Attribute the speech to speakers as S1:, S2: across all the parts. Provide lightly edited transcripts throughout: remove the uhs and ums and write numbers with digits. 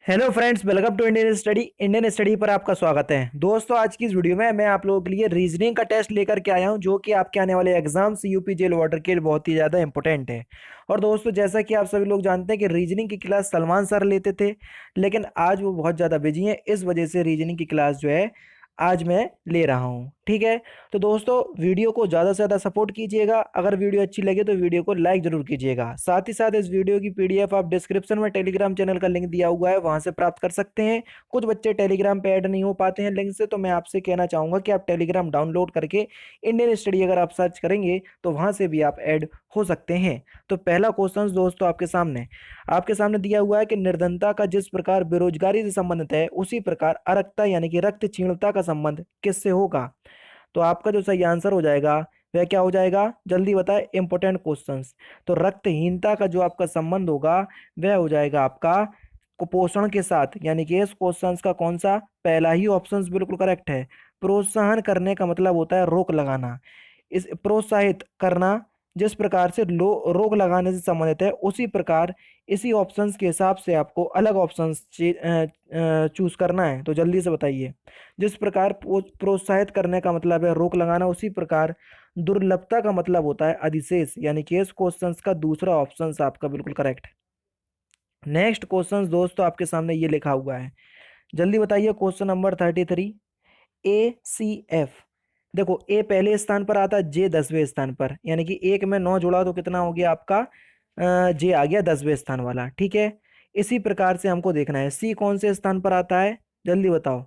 S1: Hello friends, welcome to Indian study पर आपका स्वागत है। दोस्तों, आज की इस वीडियो में मैं आप लोगों के लिए रीजनिंग का टेस्ट लेकर के आया हूं, जो कि आपके आने वाले एग्जाम्स यूपी जेल वाटर के लिए बहुत ही ज़्यादा इंपॉर्टेंट है। और दोस्तों, जैसा कि आप सभी लोग जानते हैं कि रीजनिंग की क्लास सलमान सर लेते थे, लेकिन आज वो बहुत ज़्यादा बिजी हैं। इस वजह से रीजनिंग की क्लास जो है आज मैं ले रहा हूँ। ठीक है, तो दोस्तों वीडियो को ज़्यादा से ज़्यादा सपोर्ट कीजिएगा। अगर वीडियो अच्छी लगे तो वीडियो को लाइक जरूर कीजिएगा। साथ ही साथ इस वीडियो की पीडीएफ आप डिस्क्रिप्शन में टेलीग्राम चैनल का लिंक दिया हुआ है, वहां से प्राप्त कर सकते हैं। कुछ बच्चे टेलीग्राम पे ऐड नहीं हो पाते हैं लिंक से, तो मैं आपसे कहना चाहूँगा कि आप टेलीग्राम डाउनलोड करके इंडियन स्टडी अगर आप सर्च करेंगे तो वहां से भी आप ऐड हो सकते हैं। तो पहला क्वेश्चन दोस्तों आपके सामने दिया हुआ है कि निर्धनता का जिस प्रकार बेरोजगारी से संबंधित है, उसी प्रकार अरक्ता यानी कि रक्त क्षीणता का संबंध किससे होगा। तो आपका जो सही आंसर हो जाएगा वह क्या हो जाएगा, जल्दी बताए। Important questions. तो रक्तहीनता का जो आपका संबंध होगा वह हो जाएगा आपका कुपोषण के साथ, यानी कि इस क्वेश्चंस का कौन सा, पहला ही ऑप्शन बिल्कुल करेक्ट है। प्रोत्साहन करने का मतलब होता है रोक लगाना। इस प्रोत्साहित करना जिस प्रकार से रोक लगाने से संबंधित है, उसी प्रकार इसी ऑप्शंस के हिसाब से आपको अलग ऑप्शंस चूज करना है। तो जल्दी से बताइए। जिस प्रकार प्रोत्साहित करने का मतलब है रोक लगाना, उसी प्रकार दुर्लभता का मतलब होता है अधिशेष, यानी कि इस क्वेश्चंस का दूसरा ऑप्शन आपका बिल्कुल करेक्ट है। नेक्स्ट क्वेश्चन दोस्तों आपके सामने ये लिखा हुआ है, जल्दी बताइए। Question number 33, ACF। देखो, ए पहले स्थान पर आता है, जे 10वें स्थान पर, यानी कि एक में 9 जोड़ा तो कितना हो गया आपका, जे आ गया 10वें स्थान वाला। ठीक है, इसी प्रकार से हमको देखना है सी कौन से स्थान पर आता है, जल्दी बताओ।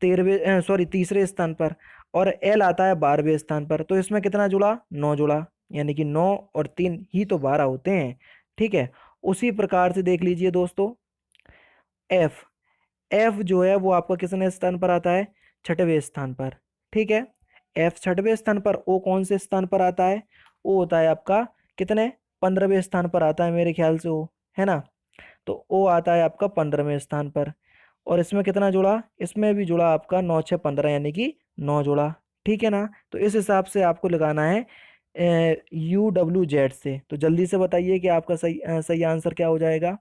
S1: तीसरे स्थान पर। और एल आता है 12वें स्थान पर। तो इसमें कितना जुड़ा, 9 जुड़ा, यानी कि 9 और 3 ही तो 12 होते हैं। ठीक है, उसी प्रकार से देख लीजिए दोस्तों। एफ एफ जो है वो आपका कितने स्थान पर आता है, 6वें स्थान पर। ठीक है, एफ 6वें स्थान पर। ओ कौन से स्थान पर आता है, ओ होता है आपका कितने, 15वें स्थान पर आता है मेरे ख्याल से, ओ है ना। तो ओ आता है आपका 15वें स्थान पर। और इसमें कितना जुड़ा, इसमें भी जुड़ा आपका 9 6 15, यानी कि 9 जुड़ा। ठीक है ना, तो इस हिसाब से आपको लगाना है UWZ से। तो जल्दी से बताइए कि आपका सही आंसर क्या हो जाएगा।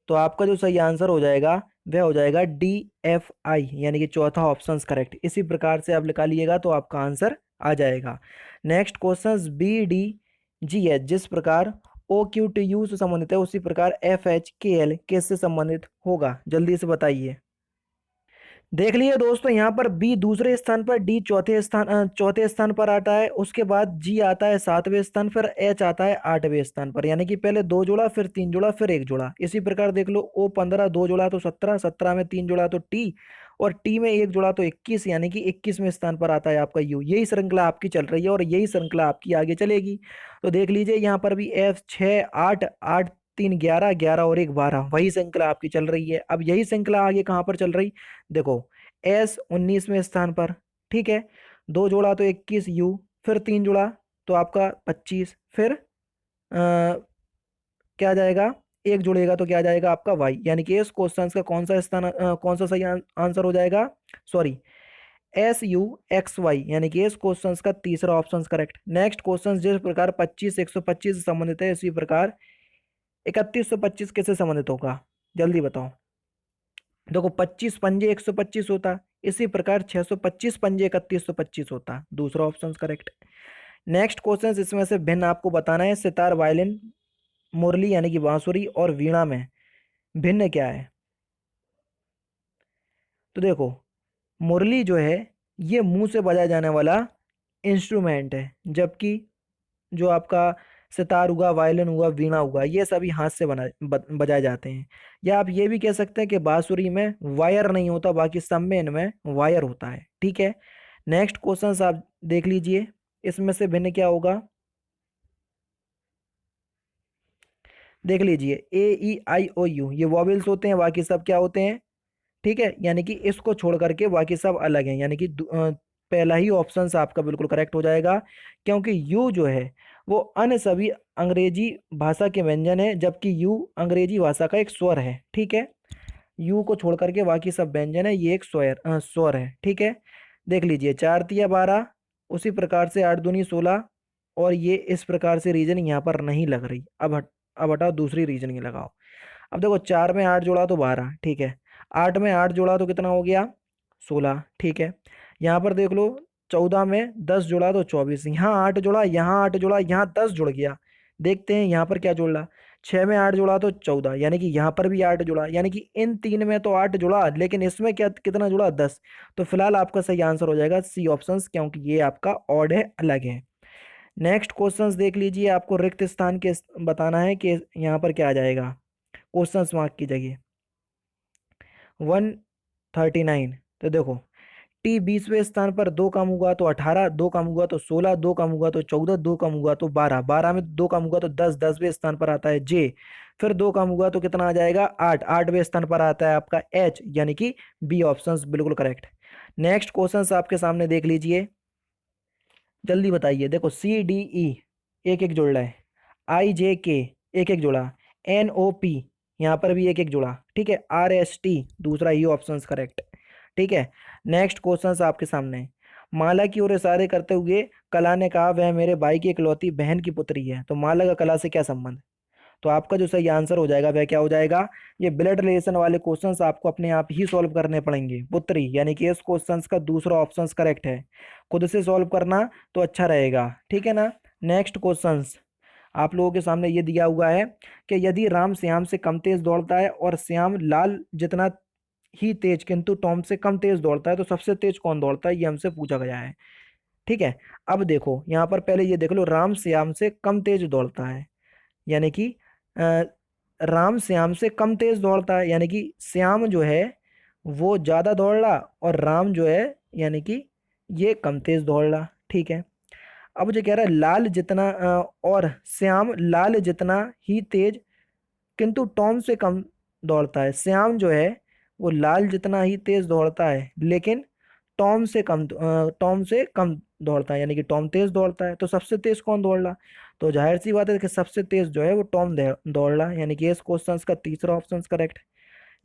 S1: तो आपका जो सही आंसर हो जाएगा वह हो जाएगा DFI, यानी कि चौथा ऑप्शन करेक्ट। इसी प्रकार से आप निकालिएगा तो आपका आंसर आ जाएगा। नेक्स्ट क्वेश्चन BDGH जिस प्रकार OQTU से संबंधित है, उसी प्रकार FHKL किससे संबंधित होगा, जल्दी से बताइए। देख लिए दोस्तों, यहाँ पर बी दूसरे स्थान पर, डी चौथे स्थान पर आता है। उसके बाद जी आता है 7वें स्थान पर, एच आता है 8वें स्थान पर, यानी कि पहले 2 जोड़ा, फिर 3 जोड़ा, फिर 1 जोड़ा। इसी प्रकार देख लो, ओ 15 2 जोड़ा तो 17, 17 में 3 जोड़ा तो टी, और टी में 1 जोड़ा तो 21, यानी कि 21वें स्थान पर आता है आपका यू। यही श्रृंखला आपकी चल रही है और यही श्रृंखला आपकी आगे चलेगी। तो देख लीजिए, यहाँ पर भी एफ 6 8 8 3 11 11 और 1 12, वही श्रृंखला आपकी चल रही है। अब यही श्रृंखला आगे कहाँ पर चल रही, देखो, एस 19वें स्थान पर। ठीक है, 2 जोड़ा तो 21 यू, फिर 3 जोड़ा तो आपका 25, फिर क्या जाएगा, एक जुड़ेगा तो क्या जाएगा आपका वाई, यानी कि इस क्वेश्चन का कौन सा सही आंसर हो जाएगा, सॉरी, SUXY, यानी कि इस क्वेश्चन का तीसरा ऑप्शन करेक्ट। नेक्स्ट क्वेश्चन जिस प्रकार 25 125 से संबंधित है, इसी प्रकार 3125 किससे संबंधित होगा, जल्दी बताओ। देखो, 25 पंजे 125 होता, इसी प्रकार 625 पंजे 3125 होता, दूसरा ऑप्शन करेक्ट। नेक्स्ट क्वेश्चन इसमें से भिन्न आपको बताना है, सितार, वायलिन, मुरली यानी कि बांसुरी और वीणा में भिन्न क्या है। तो देखो, मुरली जो है ये मुंह से बजाया जाने वाला इंस्ट्रूमेंट है, जबकि जो आपका सितार हुआ, वायलिन हुआ, वीणा हुआ, ये सभी हाथ से बजाए जाते हैं। या आप ये भी कह सकते हैं कि बांसुरी में वायर नहीं होता, बाकी सब में इनमें वायर होता है। ठीक है, नेक्स्ट क्वेश्चन आप देख लीजिए, इसमें से भिन्न क्या होगा, देख लीजिए। A E I O U ये वॉवेल्स होते हैं, बाकी सब क्या होते हैं, ठीक है, यानी कि इसको छोड़ करके बाकी सब अलग हैं, यानी कि पहला ही ऑप्शन आपका बिल्कुल करेक्ट हो जाएगा, क्योंकि यू जो है वो अन्य सभी अंग्रेजी भाषा के व्यंजन है, जबकि यू अंग्रेजी भाषा का एक स्वर है। ठीक है, यू को छोड़ करके बाकी सब व्यंजन है, ये एक स्वर है। ठीक है, देख लीजिए, 4 तिया 12, उसी प्रकार से 8 दूनी 16, और ये इस प्रकार से रीजन यहाँ पर नहीं लग रही। अब हटाओ, दूसरी रीजनिंग लगाओ। अब देखो 4 में 8 जोड़ा तो 12, ठीक है। 8 में 8 जोड़ा तो कितना हो गया, 16, ठीक है। यहाँ पर देख लो 14 में 10 जोड़ा तो 24, यहाँ 8 जोड़ा, यहाँ 8 जोड़ा, यहाँ 10 जुड़ गया। देखते हैं यहाँ पर क्या जुड़ रहा। 6 में 8 जोड़ा तो 14, यानी कि यहाँ पर भी 8 जुड़ा, यानी कि इन तीन में तो 8 जुड़ा, लेकिन इसमें क्या कितना जुड़ा, 10। तो फिलहाल आपका सही आंसर हो जाएगा सी ऑप्शन, क्योंकि ये आपका ऑड है, अलग है। नेक्स्ट क्वेश्चंस देख लीजिए, आपको रिक्त स्थान के बताना है कि यहाँ पर क्या आ जाएगा क्वेश्चंस मार्क की जगह। 139, तो देखो टी 20वें स्थान पर, दो कम हुआ तो 18, दो कम हुआ तो 16, दो कम हुआ तो 14, दो कम हुआ तो 12, 12 में दो कम हुआ तो 10, 10वें स्थान पर आता है जे। फिर दो कम हुआ तो कितना आ जाएगा, 8, 8वें स्थान पर आता है आपका एच, यानी कि बी ऑप्शन बिल्कुल करेक्ट। नेक्स्ट क्वेश्चन आपके सामने देख लीजिए, जल्दी बताइए। देखो सी डी ई एक एक जुड़ रहा है, आई जे के एक एक जुड़ा, एन ओ पी यहाँ पर भी एक एक जुड़ा, ठीक है। आर एस टी दूसरा ही ऑप्शन करेक्ट, ठीक है। नेक्स्ट क्वेश्चन आपके सामने, माला की ओर इशारे करते हुए कला ने कहा वह मेरे भाई की इकलौती बहन की पुत्री है, तो माला का कला से क्या संबंध। तो आपका जो सही आंसर हो जाएगा वह क्या हो जाएगा, ये ब्लड रिलेशन वाले क्वेश्चंस आपको अपने आप ही सॉल्व करने पड़ेंगे। पुत्री यानी कि इस क्वेश्चंस का दूसरा ऑप्शन करेक्ट है, खुद से सॉल्व करना तो अच्छा रहेगा, ठीक है ना। नेक्स्ट क्वेश्चंस आप लोगों के सामने ये दिया हुआ है कि यदि राम श्याम से कम तेज दौड़ता है और श्याम लाल जितना ही तेज किंतु टॉम से कम तेज दौड़ता है, तो सबसे तेज कौन दौड़ता है, ये हमसे पूछा गया है, ठीक है। अब देखो यहाँ पर पहले ये देख लो, राम श्याम से कम तेज दौड़ता है, यानी कि अ, राम श्याम से कम तेज दौड़ता है, यानी कि श्याम जो है वो ज्यादा दौड़ रहा और राम जो है यानी कि ये कम तेज दौड़ रहा, ठीक है। अब मुझे कह रहा है लाल जितना और श्याम लाल जितना ही तेज किंतु टॉम से कम दौड़ता है। श्याम जो है वो लाल जितना ही तेज दौड़ता है, लेकिन टॉम से कम दौड़ता है, यानी कि टॉम तेज दौड़ता है। तो सबसे तेज कौन दौड़ रहा, तो जाहिर सी बात है कि सबसे तेज जो है वो टॉम दौड़ रहा है, यानी कि इस क्वेश्चन का तीसरा ऑप्शन करेक्ट।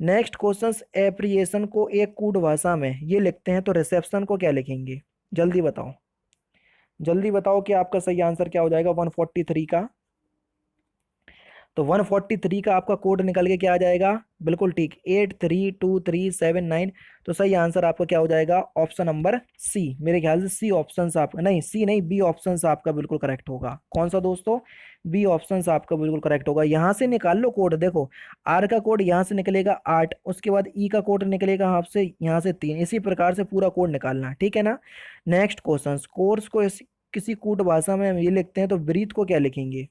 S1: नेक्स्ट क्वेश्चन, एप्रिएशन को एक कूट भाषा में ये लिखते हैं तो रिसेप्शन को क्या लिखेंगे, जल्दी बताओ। जल्दी बताओ कि आपका सही आंसर क्या हो जाएगा 143 का। तो 143 का आपका कोड निकल के क्या आ जाएगा, बिल्कुल ठीक, 832379। तो सही आंसर आपका क्या हो जाएगा, ऑप्शन नंबर सी। मेरे ख्याल से सी ऑप्शन आपका नहीं, सी नहीं, बी ऑप्शन आपका बिल्कुल करेक्ट होगा। कौन सा दोस्तों, बी ऑप्शन आपका बिल्कुल करेक्ट होगा। यहाँ से निकाल लो कोड, देखो आर का कोड यहाँ से निकलेगा 8, उसके बाद ई का कोड निकलेगा आपसे यहाँ से 3, इसी प्रकार से पूरा कोड निकालना, ठीक है ना। नेक्स्ट क्वेश्चन, कोर्स को किसी कूट भाषा में हम ये लिखते हैं तो ब्रीथ को क्या लिखेंगे,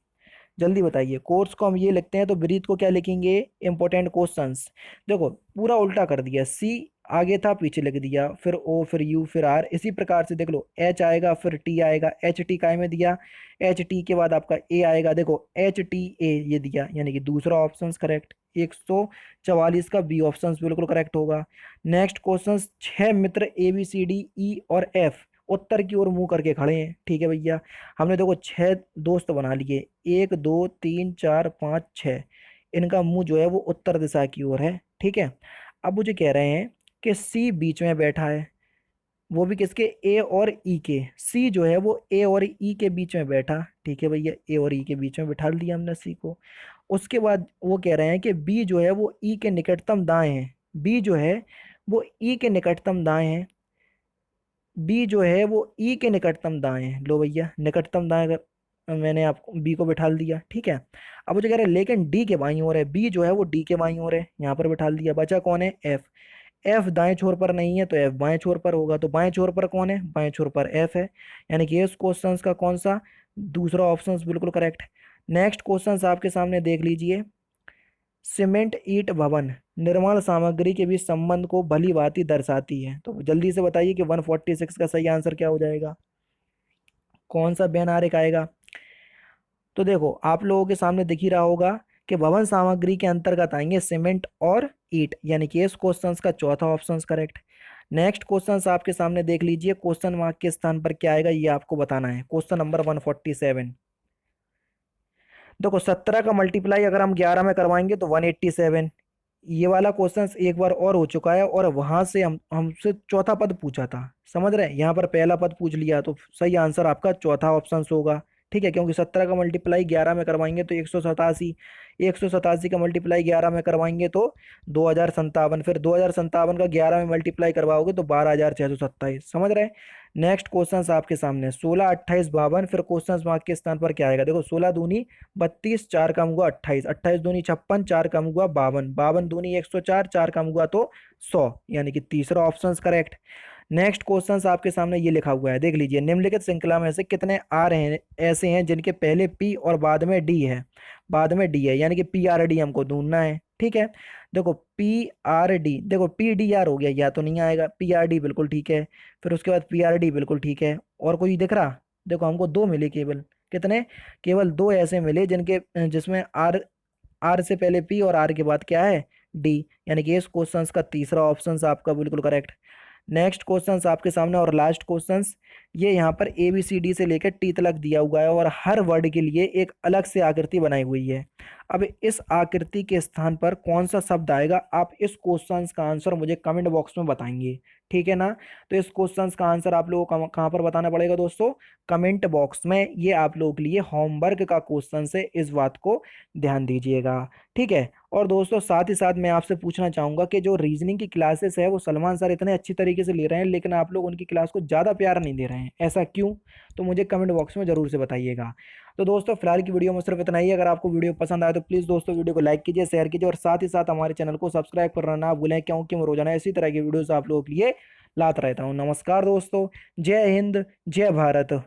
S1: जल्दी बताइए। कोर्स को हम ये लिखते हैं तो ब्रीथ को क्या लिखेंगे, इंपॉर्टेंट क्वेश्चंस। देखो पूरा उल्टा कर दिया, सी आगे था पीछे लिख दिया, फिर ओ फिर यू फिर आर, इसी प्रकार से देख लो एच आएगा फिर टी आएगा, एच टी काय में दिया, एच टी के बाद आपका ए आएगा, देखो एच टी ए ये दिया, यानी कि दूसरा ऑप्शन करेक्ट। 144 का बी ऑप्शन बिल्कुल करेक्ट होगा। नेक्स्ट क्वेश्चन, 6 मित्र A B C D E और एफ उत्तर की ओर मुंह करके खड़े हैं, ठीक है भैया। हमने देखो 6 दोस्त बना लिए, 1 2 3 4 5 6, इनका मुंह जो है वो उत्तर दिशा की ओर है, ठीक है। अब मुझे कह रहे हैं कि सी बीच में बैठा है, वो भी किसके, ए और ई के। सी जो है वो ए और ई के बीच में बैठा, ठीक है भैया, ए और ई के बीच में बिठा दिया हमने सी को। उसके बाद वो कह रहे हैं कि बी जो है वो ई के निकटतम दाएं है, बी जो है वो ई के निकटतम दाएं है, बी जो है वो ई के निकटतम दाएं है। लो भैया निकटतम दाएं, अगर मैंने आपको बी को बिठा दिया, ठीक है। अब मुझे कह रहे हैं लेकिन डी के बाईं ओर है, बी जो है वो डी के बाईं ओर है, यहाँ पर बिठा दिया। बचा कौन है, एफ। एफ दाएं छोर पर नहीं है तो एफ बाएं छोर पर होगा, तो बाएं छोर पर कौन है, बाएं छोर पर एफ है, यानी कि इस क्वेश्चन का कौन सा, दूसरा ऑप्शन बिल्कुल करेक्ट। नेक्स्ट क्वेश्चन आपके सामने देख लीजिए, सीमेंट ईंट भवन निर्माण सामग्री के बीच संबंध को भली भांति दर्शाती है, तो जल्दी से बताइए कि 146 का सही आंसर क्या हो जाएगा, कौन सा बेन आरेख आएगा। तो देखो आप लोगों के सामने दिख ही रहा होगा कि भवन सामग्री के अंतर्गत आएंगे सीमेंट और ईंट, यानी कि इस क्वेश्चन का चौथा ऑप्शन करेक्ट। नेक्स्ट क्वेश्चन आपके सामने देख लीजिए, क्वेश्चन मार्क के स्थान पर क्या आएगा ये आपको बताना है। क्वेश्चन नंबर 147, देखो 17 का मल्टीप्लाई अगर हम 11 में करवाएंगे तो 187। ये वाला क्वेश्चन एक बार और हो चुका है और वहां से हमसे चौथा पद पूछा था, समझ रहे हैं, यहाँ पर पहला पद पूछ लिया, तो सही आंसर आपका चौथा ऑप्शन होगा, ठीक है, क्योंकि 17 का मल्टीप्लाई 11 में करवाएंगे तो 187, 187 का मल्टीप्लाई 11 में करवाएंगे तो 2057, फिर 2057 का 11 में मल्टीप्लाई करवाओगे तो 12,627। समझ रहे हैं। नेक्स्ट क्वेश्चन आपके सामने 16, 28, 52, फिर क्वेश्चन मार्क के स्थान पर क्या आएगा, देखो 16 दूनी 32, 4 कम हुआ 28, 28 दूनी 56, 4 कम हुआ 52, 52 दूनी 104, 4 कम हुआ तो 100, यानी कि तीसरा ऑप्शन करेक्ट। नेक्स्ट क्वेश्चन आपके सामने ये लिखा हुआ है, देख लीजिए, निम्नलिखित श्रृंखला में से कितने आ रहे हैं ऐसे हैं जिनके पहले पी और बाद में डी है, बाद में डी है, यानी कि पी आर डी हमको ढूंढना है। ठीक है, देखो पी आर डी, देखो पी डी आर हो गया, या तो नहीं आएगा, पी आर डी बिल्कुल ठीक है, फिर उसके बाद पी आर डी बिल्कुल ठीक है, और कोई दिख रहा, देखो हमको दो मिले केवल, कितने, केवल दो ऐसे मिले जिनके जिसमें आर, आर से पहले पी और आर के बाद क्या है, डी, यानी कि इस क्वेश्चन का तीसरा ऑप्शन आपका बिल्कुल करेक्ट। नेक्स्ट क्वेश्चंस आपके सामने और लास्ट क्वेश्चंस, ये यहाँ पर ए बी सी डी से लेकर टी तक दिया हुआ है और हर वर्ड के लिए एक अलग से आकृति बनाई हुई है। अब इस आकृति के स्थान पर कौन सा शब्द आएगा, आप इस क्वेश्चंस का आंसर मुझे कमेंट बॉक्स में बताएंगे। ठीक है ना, तो इस क्वेश्चंस का आंसर आप लोगों को कहाँ पर बताना पड़ेगा दोस्तों, कमेंट बॉक्स में। ये आप लोगों के लिए होमवर्क का क्वेश्चन है, इस बात को ध्यान दीजिएगा। ठीक है, और दोस्तों साथ ही साथ मैं आपसे पूछना चाहूंगा कि जो रीजनिंग की क्लासेस है वो सलमान सर इतने अच्छी तरीके से ले रहे हैं, लेकिन आप लोग उनकी क्लास को ज़्यादा प्यार नहीं दे रहे हैं, ऐसा क्यों, तो मुझे कमेंट बॉक्स में जरूर से बताइएगा। तो दोस्तों फिलहाल की वीडियो में सिर्फ इतना ही। अगर आपको वीडियो पसंद आए तो प्लीज़ दोस्तों वीडियो को लाइक कीजिए, शेयर कीजिए, और साथ ही साथ हमारे चैनल को सब्सक्राइब करना ना भूलें, क्योंकि मैं रोजाना इसी तरह की वीडियोस आप लोगों के लिए लाता रहता हूँ। नमस्कार दोस्तों, जय हिंद, जय भारत।